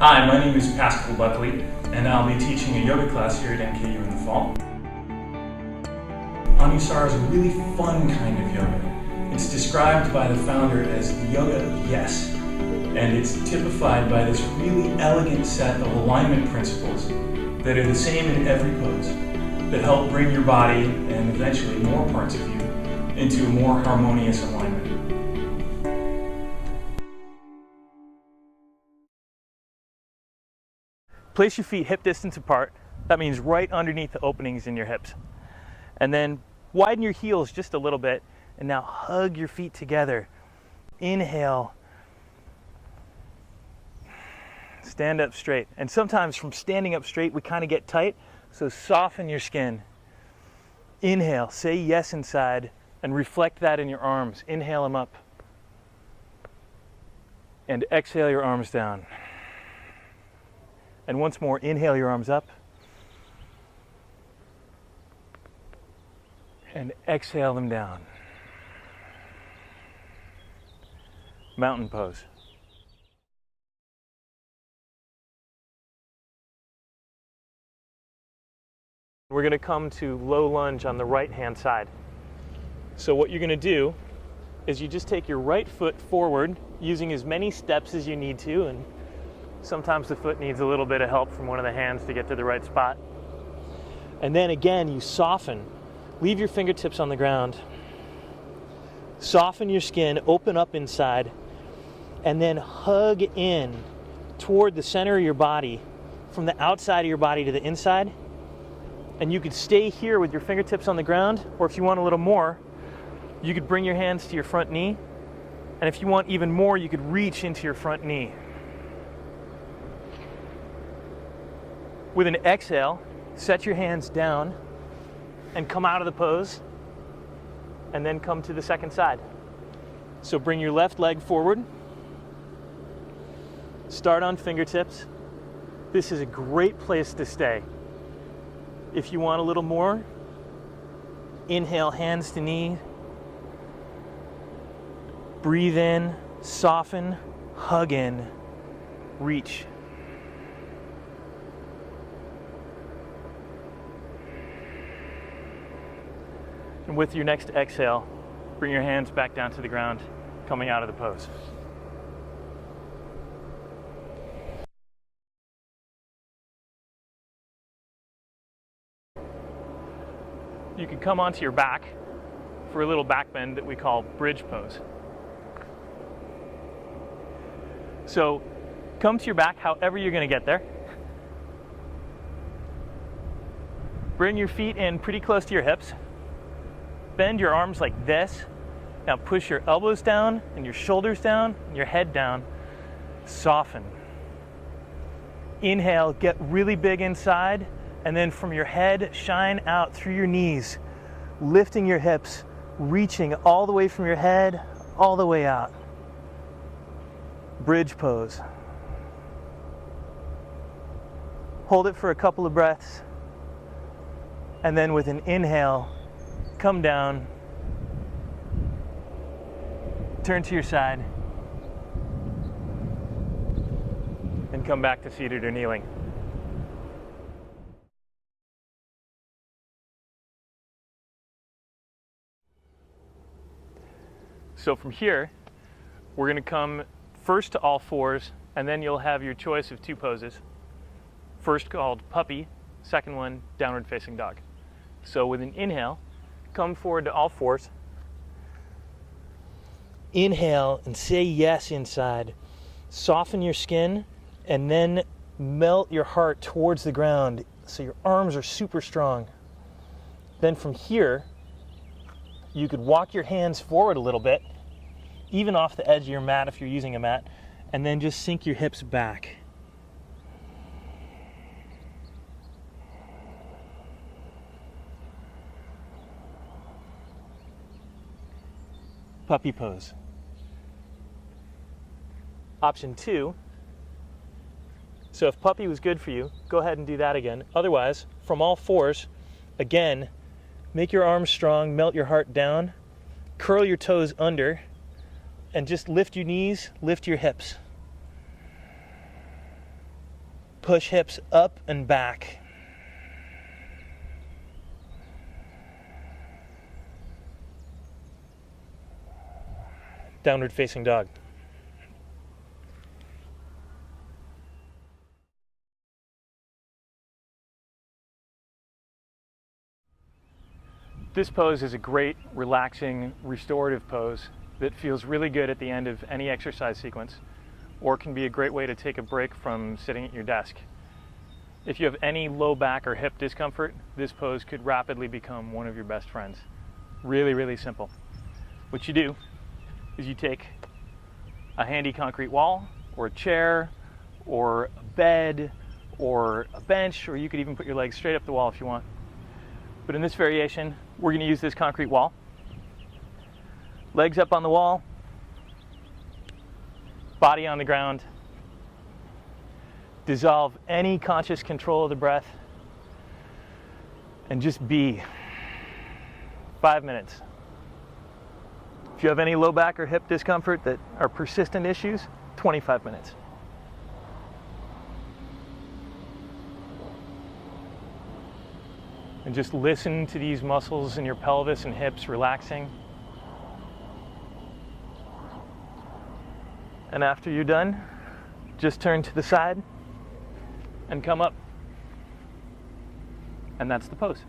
Hi, my name is Pascal Buckley, and I'll be teaching a yoga class here at NKU in the fall. Anusara is a really fun kind of yoga. It's described by the founder as yoga of yes, and it's typified by this really elegant set of alignment principles that are the same in every pose, that help bring your body, and eventually more parts of you, into a more harmonious alignment. Place your feet hip distance apart. That means right underneath the openings in your hips. And then widen your heels just a little bit, and now hug your feet together. Inhale. Stand up straight. And sometimes from standing up straight, we kind of get tight, so soften your skin. Inhale, say yes inside, and reflect that in your arms. Inhale them up. And exhale your arms down. And once more, inhale your arms up. And exhale them down. Mountain pose. We're going to come to low lunge on the right-hand side. So what you're going to do is you just take your right foot forward, using as many steps as you need to, and sometimes the foot needs a little bit of help from one of the hands to get to the right spot. And then again, you soften. Leave your fingertips on the ground. Soften your skin, open up inside, and then hug in toward the center of your body, from the outside of your body to the inside. And you could stay here with your fingertips on the ground, or if you want a little more, you could bring your hands to your front knee. And if you want even more, you could reach into your front knee. With an exhale, set your hands down and come out of the pose, and then come to the second side. So bring your left leg forward. Start on fingertips. This is a great place to stay. If you want a little more, inhale, hands to knee. Breathe in, soften, hug in, reach. And with your next exhale, bring your hands back down to the ground, coming out of the pose. You can come onto your back for a little back bend that we call bridge pose. So come to your back however you're going to get there. Bring your feet in pretty close to your hips. Bend your arms like this. Now push your elbows down and your shoulders down and your head down. Soften. Inhale, get really big inside, and then from your head, shine out through your knees, lifting your hips, reaching all the way from your head, all the way out. Bridge pose. Hold it for a couple of breaths, and then with an inhale, come down, turn to your side, and come back to seated or kneeling. So from here, we're going to come first to all fours, and then you'll have your choice of two poses. First called puppy, second one downward facing dog. So with an inhale, come forward to all fours. Inhale and say yes inside. Soften your skin and then melt your heart towards the ground so your arms are super strong. Then from here, you could walk your hands forward a little bit, even off the edge of your mat if you're using a mat, and then just sink your hips back. Puppy pose. Option 2. So if puppy was good for you, go ahead and do that again. Otherwise, from all fours, again, make your arms strong, melt your heart down, curl your toes under, and just lift your knees, lift your hips. push hips up and back. Downward facing dog. This pose is a great, relaxing, restorative pose that feels really good at the end of any exercise sequence, or can be a great way to take a break from sitting at your desk. If you have any low back or hip discomfort, this pose could rapidly become one of your best friends. Really, really simple. What you do is you take a handy concrete wall, or a chair, or a bed, or a bench, or you could even put your legs straight up the wall if you want. But in this variation, we're going to use this concrete wall. Legs up on the wall, body on the ground. Dissolve any conscious control of the breath, and just be. 5 minutes. If you have any low back or hip discomfort that are persistent issues, 25 minutes. And just listen to these muscles in your pelvis and hips relaxing. And after you're done, just turn to the side and come up. And that's the pose.